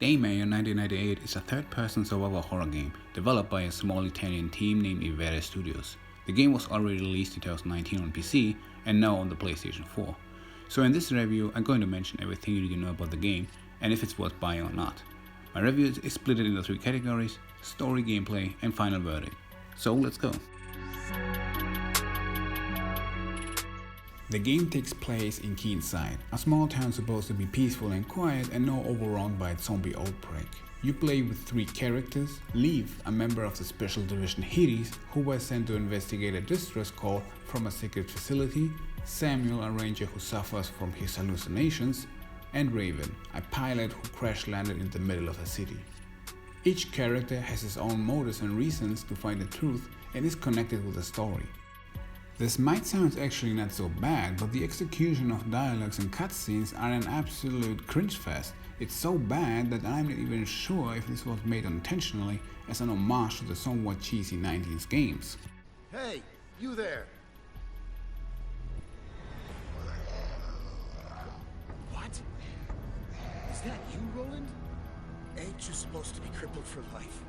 Daymare 1998 is a third-person survival horror game developed by a small Italian team named h.a.d.e.s Studios. The game was already released in 2019 on PC and now on the PlayStation 4. So in this review, I'm going to mention everything you need to know about the game and if it's worth buying or not. My review is split into 3 categories: story, gameplay, and final verdict. So let's go. The game takes place in Keenside, a small town supposed to be peaceful and quiet and now overrun by a zombie outbreak. You play with 3 characters: Leaf, a member of the Special Division h.a.d.e.s, who was sent to investigate a distress call from a secret facility; Samuel, a ranger who suffers from his hallucinations; and Raven, a pilot who crash landed in the middle of a city. Each character has his own motives and reasons to find the truth and is connected with the story. This might sound actually not so bad, but the execution of dialogues and cutscenes are an absolute cringe fest. It's so bad that I'm not even sure if this was made intentionally as an homage to the somewhat cheesy 90s games. Hey, you there! What? Is that you, Roland? Ain't you supposed to be crippled for life?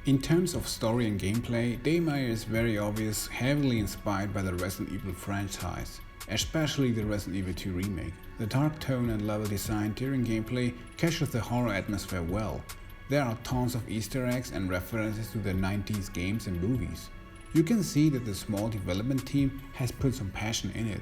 In terms of story and gameplay, Daymare is very obvious heavily inspired by the Resident Evil franchise, especially the Resident Evil 2 remake. The dark tone and level design during gameplay captures the horror atmosphere well. There are tons of Easter eggs and references to the 90s games and movies. You can see that the small development team has put some passion in it.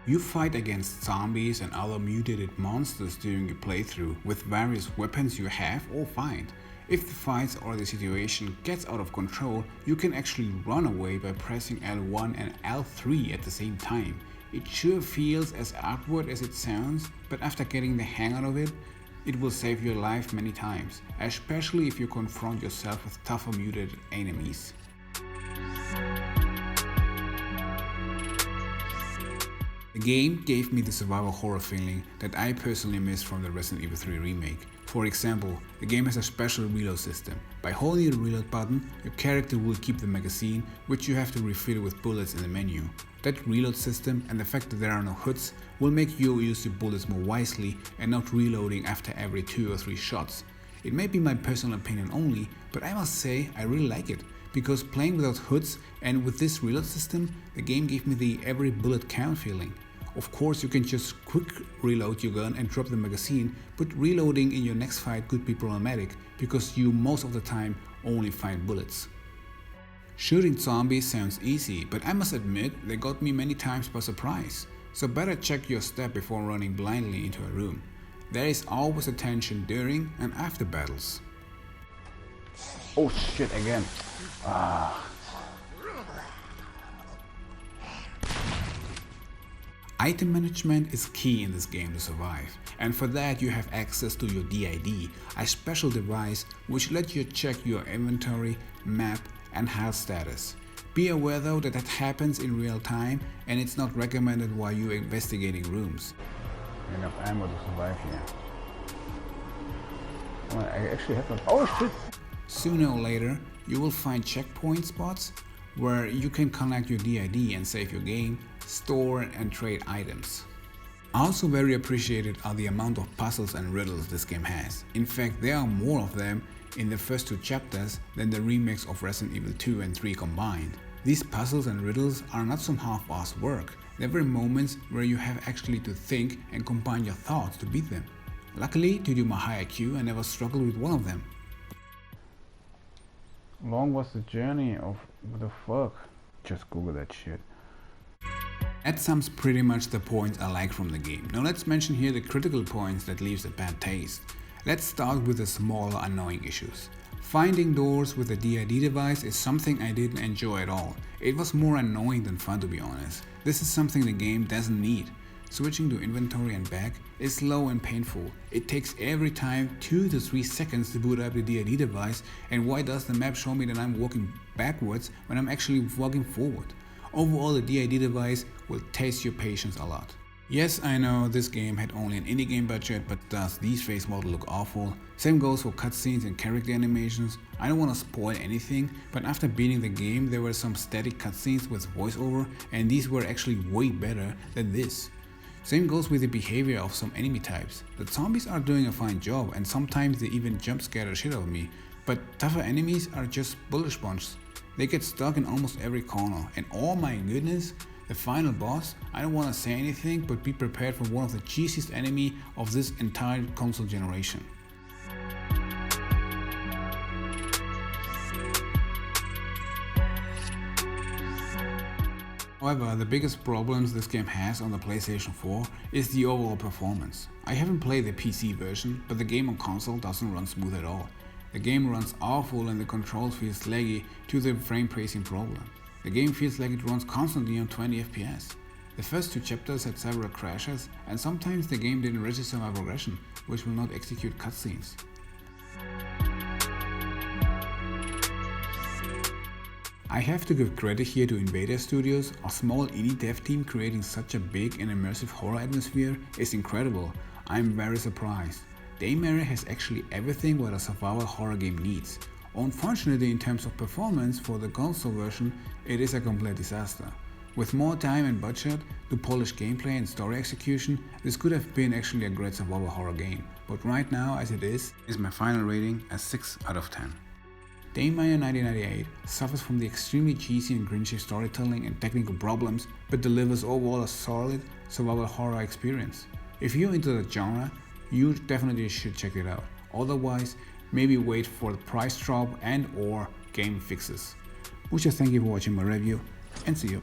You fight against zombies and other mutated monsters during your playthrough with various weapons you have or find. If the fights or the situation gets out of control, you can actually run away by pressing L1 and L3 at the same time. It sure feels as awkward as it sounds, but after getting the hang of it, it will save your life many times, especially if you confront yourself with tougher mutated enemies. The game gave me the survival horror feeling that I personally miss from the Resident Evil 3 remake. For example, the game has a special reload system. By holding the reload button, your character will keep the magazine, which you have to refill with bullets in the menu. That reload system and the fact that there are no HUDs will make you use your bullets more wisely and not reloading after every 2 or 3 shots. It may be my personal opinion only, but I must say I really like it, because playing without HUDs and with this reload system, the game gave me the every bullet count feeling. Of course, you can just quick reload your gun and drop the magazine, but reloading in your next fight could be problematic because you most of the time only find bullets. Shooting zombies sounds easy, but I must admit they got me many times by surprise, so better check your step before running blindly into a room. There is always a tension during and after battles. Oh shit, again. Item management is key in this game to survive, and for that you have access to your HID, a special device which lets you check your inventory, map and health status. Be aware though that happens in real time and it's not recommended while you're investigating rooms. Enough ammo to survive here. Well, I actually have a... Oh shit! Sooner or later, you will find checkpoint spots where you can connect your HID and save your game, store and trade items. Also very appreciated are the amount of puzzles and riddles this game has. In fact, there are more of them in the first 2 chapters than the remakes of Resident Evil 2 and 3 combined. These puzzles and riddles are not some half-assed work. There were moments where you have actually to think and combine your thoughts to beat them. Luckily, due to my high IQ, I never struggled with one of them. Long was the journey of... what the fuck? Just Google that shit. That sums pretty much the points I like from the game. Now let's mention here the critical points that leaves a bad taste. Let's start with the smaller annoying issues. Finding doors with the HiD device is something I didn't enjoy at all. It was more annoying than fun, to be honest. This is something the game doesn't need. Switching to inventory and back is slow and painful. It takes every time 2 to 3 seconds to boot up the HiD device, and why does the map show me that I'm walking backwards when I'm actually walking forward? Overall, the HiD device will test your patience a lot. Yes, I know this game had only an indie game budget, but does these face models look awful? Same goes for cutscenes and character animations. I don't want to spoil anything, but after beating the game there were some static cutscenes with voiceover, and these were actually way better than this. Same goes with the behavior of some enemy types. The zombies are doing a fine job, and sometimes they even jump scare the shit out of me, but tougher enemies are just bullet sponges. They get stuck in almost every corner, and oh my goodness, the final boss, I don't want to say anything, but be prepared for one of the cheesiest enemy of this entire console generation. However, the biggest problems this game has on the PlayStation 4 is the overall performance. I haven't played the PC version, but the game on console doesn't run smooth at all. The game runs awful and the controls feels laggy due to the frame pacing problem. The game feels like it runs constantly on 20 FPS. The first 2 chapters had several crashes, and sometimes the game didn't register my progression, which will not execute cutscenes. I have to give credit here to Invader Studios. A small indie dev team creating such a big and immersive horror atmosphere is incredible. I'm very surprised. Daymare has actually everything what a survival horror game needs. Unfortunately, in terms of performance for the console version, it is a complete disaster. With more time and budget to polish gameplay and story execution, this could have been actually a great survival horror game, but right now as it is my final rating a 6 out of 10. Daymare 1998 suffers from the extremely cheesy and grinchy storytelling and technical problems, but delivers overall a solid survival horror experience. If you're into the genre, you definitely should check it out. Otherwise, maybe wait for the price drop and or game fixes. Muchas thank you for watching my review, and see you.